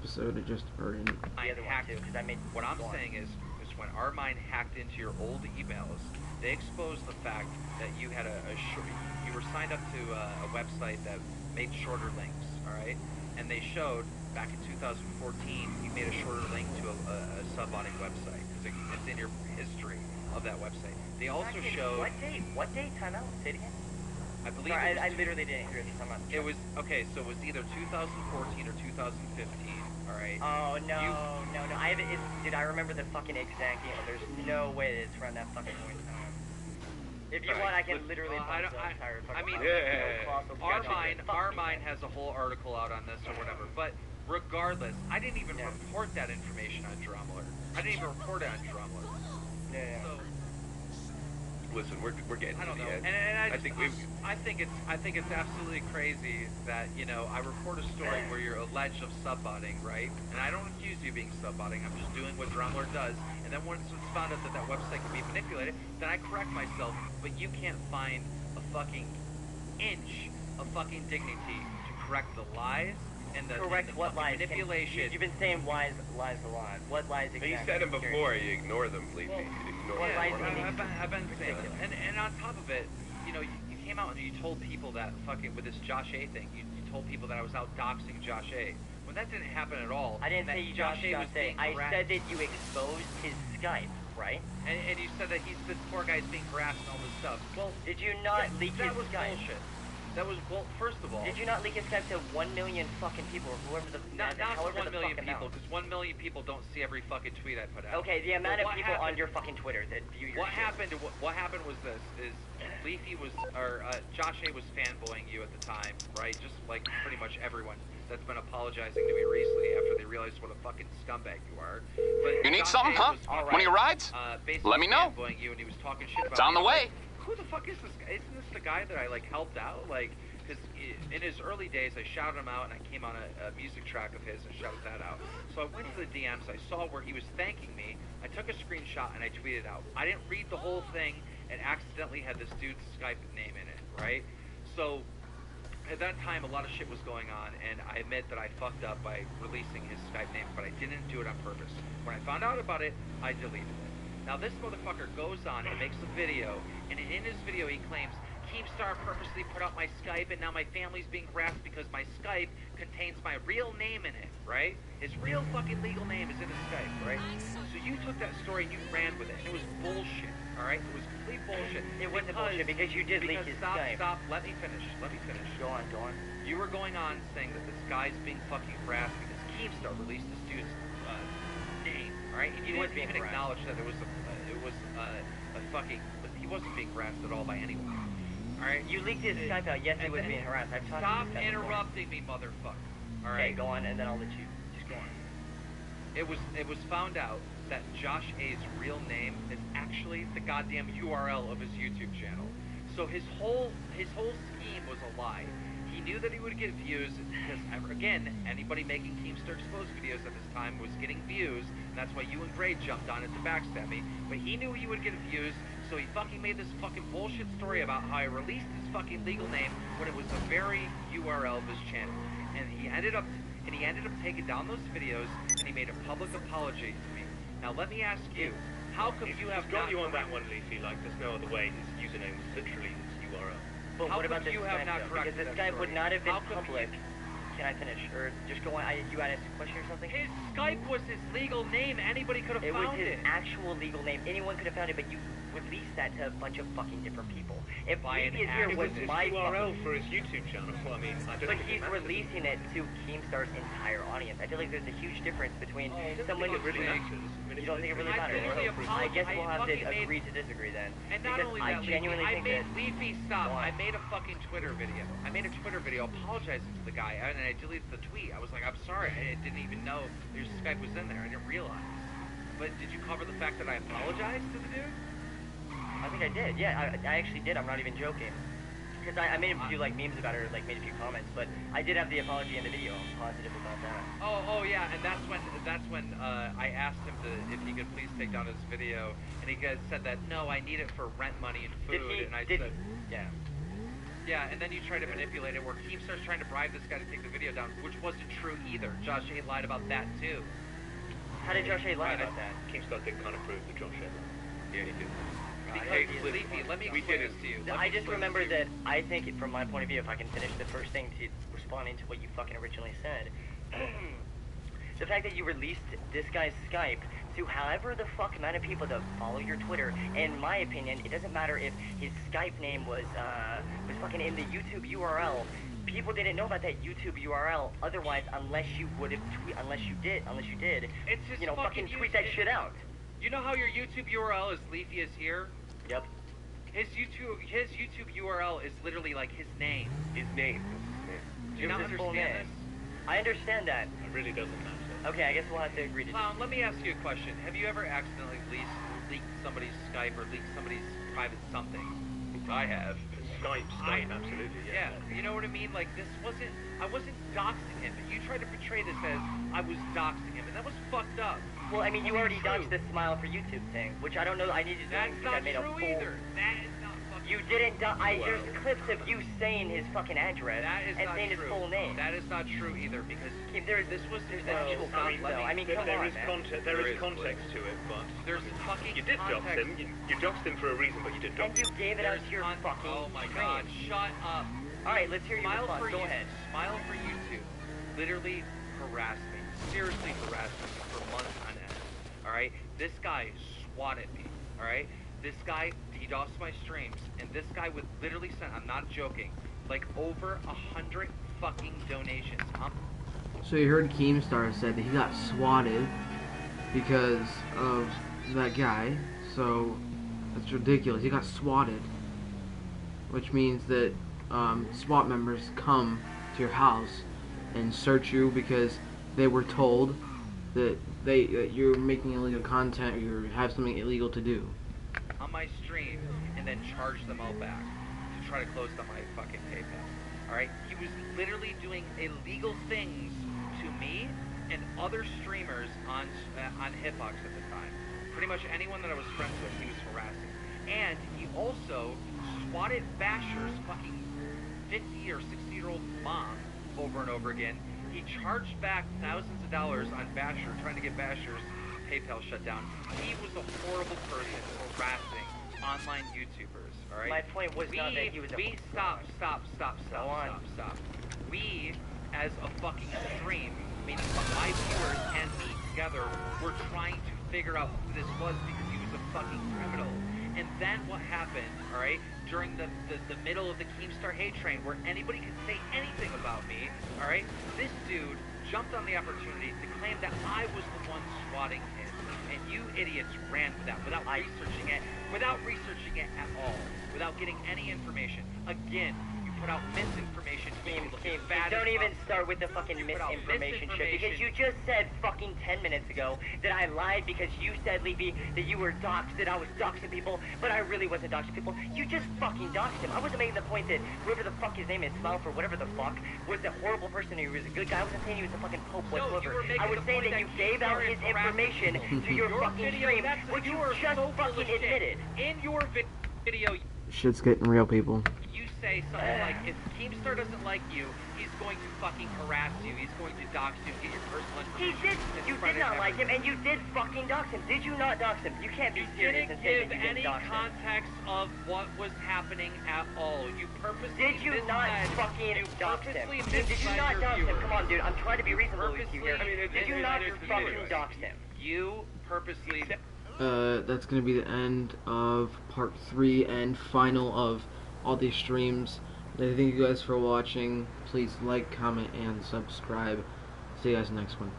episode of just burning. What I'm saying is when Armine hacked into your old emails, they exposed the fact that you had you were signed up to a website that made shorter links, all right? And they showed back in 2014 you made a shorter link to a subbotting website because it's in your history of that website. They also showed what date? Time out. Say it again. I believe I literally didn't hear this. It was okay. So it was either 2014 or 2015. All right. Oh no, no. I have it. Dude, I remember the fucking exact email. There's no way it's around that fucking point. If you want, I can literally. Armine has a whole article out on this or whatever. But regardless, I didn't even report that information on Drumler. I didn't even report it on Drumler. Yeah. So, listen, we're getting. I don't know, and I think it's absolutely crazy that I report a story where you're alleged of subbotting, right? And I don't accuse you of being subbotting. I'm just doing what Drumler does. And then once it's found out that website can be manipulated, then I correct myself. But you can't find a fucking inch of fucking dignity to correct the lies and the manipulation. You've been saying lies a lot. What lies exactly? You said them before. You ignore them, Leafy. I've been saying it. And on top of it, you came out and you told people that fucking with this Josh A thing. You told people that I was out doxing Josh A. When that didn't happen at all. I didn't say you Josh A was being harassed. I said that you exposed his Skype, right? And you said that this poor guy's being harassed and all this stuff. Well, did you not leak his Skype? That was bullshit. That was, well, first of all... Did you not leak his Skype to 1 million fucking people, or whoever the... Not to 1 million people, because 1 million people don't see every fucking tweet I put out. Okay, the amount of people on your fucking Twitter that view your shit. What happened was this, is Leafy was, or Josh A was fanboying you at the time, right? Just like pretty much everyone that's been apologizing to me recently after they realized what a fucking scumbag you are. But you need something, huh? One of your rides? Let me know. Fanboying you, and he was talking shit about it's on the way. Who the fuck is this guy? Isn't this the guy that I, helped out? Because in his early days, I shouted him out, and I came on a music track of his and shouted that out. So I went to the DMs, I saw where he was thanking me, I took a screenshot, and I tweeted out. I didn't read the whole thing, and accidentally had this dude's Skype name in it, right? So, at that time, a lot of shit was going on, and I admit that I fucked up by releasing his Skype name, but I didn't do it on purpose. When I found out about it, I deleted it. Now this motherfucker goes on and makes a video, and in his video he claims, Keemstar purposely put out my Skype and now my family's being harassed because my Skype contains my real name in it, right? His real fucking legal name is in his Skype, right? So you took that story and you ran with it, and it was bullshit, alright? It was complete bullshit. It wasn't bullshit because you did leak his Skype. Stop, let me finish. Go on. You were going on saying that this guy's being fucking harassed because Keemstar released this dude's name, alright? And you didn't even acknowledge that it was a fucking... He wasn't being harassed at all by anyone. Alright? You leaked his Skype out. Yes, he was being harassed. Stop interrupting me, motherfucker. Alright? Okay, go on, and then I'll let you... Just go on. It was found out that Josh A's real name is actually the goddamn URL of his YouTube channel. So his whole scheme was a lie. He knew that he would get views because, again, anybody making Keemstar Exposed videos at this time was getting views, and that's why you and Gray jumped on it to backstab me. But he knew he would get views, so he fucking made this fucking bullshit story about how I released his fucking legal name when it was the very URL of his channel. And he ended up taking down those videos, and he made a public apology to me. Now let me ask you, how come you have got you on that one, Leafy? Like, there's no other way. His username was literally his URL. But what about this Skype, though? Because this Skype would not have been public. Can I finish? Or just go on? You had a question or something? His Skype was his legal name. Anybody could have found it. It was his actual legal name. Anyone could have found it, but you released that to a bunch of fucking different people. If Leafy here was my URL for his YouTube channel. Well, I mean, I don't but he's releasing it to Keemstar's entire audience. I feel like there's a huge difference between someone who really matters. You don't think it really matters? I guess we'll have to agree to disagree then. And not only that, Leafy, stop. I made a fucking Twitter video. I made a Twitter video apologizing to the guy, and I deleted the tweet. I was like, I'm sorry. I didn't even know your Skype was in there. I didn't realize. But did you cover the fact that I apologized to the dude? I think I did. Yeah, I actually did. I'm not even joking. Because I made a few memes about it, or made a few comments, but I did have the apology in the video. I'm positive about that. Oh yeah, and that's when I asked him if he could please take down his video, and he said that no, I need it for rent money and food, and I said, yeah. Yeah, and then you try to manipulate it where Keemstar's trying to bribe this guy to take the video down, which wasn't true either. Josh A lied about that too. How did Josh A lie about that? Keemstar did kind of prove that Josh had. Yeah, he did. Because, Leafy, let me explain this to you. I just remember that I think, from my point of view, if I can finish the first thing to responding to what you fucking originally said, the fact that you released this guy's Skype to however the fuck amount of people that follow your Twitter, in my opinion, it doesn't matter if his Skype name was fucking in the YouTube URL. People didn't know about that YouTube URL otherwise, unless you did, It's just you know, fucking tweet that shit out. You know how your YouTube URL is Leafy is here? Yep. His YouTube URL is literally like his name. His name. Do you not It was his full understand name. this? I understand that. It really doesn't matter. Okay, I guess we'll have to agree to Clown, let me ask you a question. Have you ever accidentally leaked somebody's Skype or leaked somebody's private something? I have. Skype, absolutely, Yeah, you know what I mean? Like, I wasn't doxing him, but you tried to portray this as I was doxing him, and that was fucked up. Well, I mean, you already True. dodged the smile for YouTube thing, which I don't know. I need to do That's because not I made a true full. either. That is not fucking You true. didn't. There's clips of you saying his fucking address That is and not saying true. his full name. That is not true either, because There's there's actual stop, proof, let though. me- I mean, There, come there on, is man. context. There is context to it, but there's fucking you did dox context. him. You doxed him for a reason, but you did And dox you him. gave it out There's to your fucking Oh my stream. god, shut up. All right, let's hear your Smile response. for Go you. ahead. Smile for YouTube literally harassed me. Seriously harassed me for months on end. Alright? This guy swatted me. Alright? This guy DDoSed my streams. And this guy would literally send, I'm not joking, like over 100 fucking donations. So you heard Keemstar said that he got swatted because of that guy. So that's ridiculous. He got swatted, which means that SWAT members come to your house and search you because they were told that you're making illegal content or you have something illegal to do. On my stream and then charge them all back to try to close down my fucking PayPal. Alright? He was literally doing illegal things to me and other streamers on Hitbox at the time. Pretty much anyone that I was friends with, he was harassing. And he also swatted Basher's fucking 50 or 60-year-old mom over and over again. He charged back thousands of dollars on Basher, trying to get Basher's PayPal shut down. He was a horrible person harassing online YouTubers, alright? My point was not that he was a. Stop. We, as a fucking stream, meaning my viewers and me together, were trying to figure out who this was because he was a fucking criminal. And then what happened, alright, during the middle of the Keemstar hate train where anybody could say anything about me, alright, this dude jumped on the opportunity to claim that I was the one swatting him. And you idiots ran with that without researching it at all, without getting any information. Again, you put out misinformation to make people look bad. Don't even start with the fucking misinformation shit, because you just said fucking 10 minutes ago that I lied because you said, Leafy, that you were doxxed, that I was doxing people, but I really wasn't doxing people. You just fucking doxed him. I wasn't making the point that whoever the fuck his name is, Smile for whatever the fuck, was a horrible person. He was a good guy. I wasn't saying he was a fucking pope whatsoever. I was saying that you gave out his information to your fucking stream, which you just fucking admitted. In your video, Shit's getting real, people. you say something like, if Keemstar doesn't like you, he's going to fucking harass you, he's going to dox you, get your personal He information. did. You did not like him, and you did fucking dox him. Did you not dox him? You can't be You serious didn't and say give that you any didn't dox him. context of what was happening at all. You purposely Did you not fucking dox him? Did you not dox him? Come on, dude. I'm trying to be reasonable with you here. Did you not fucking dox him? You purposely... That's gonna be the end of part 3 and final of all these streams. Thank you guys for watching. Please like, comment, and subscribe. See you guys next one.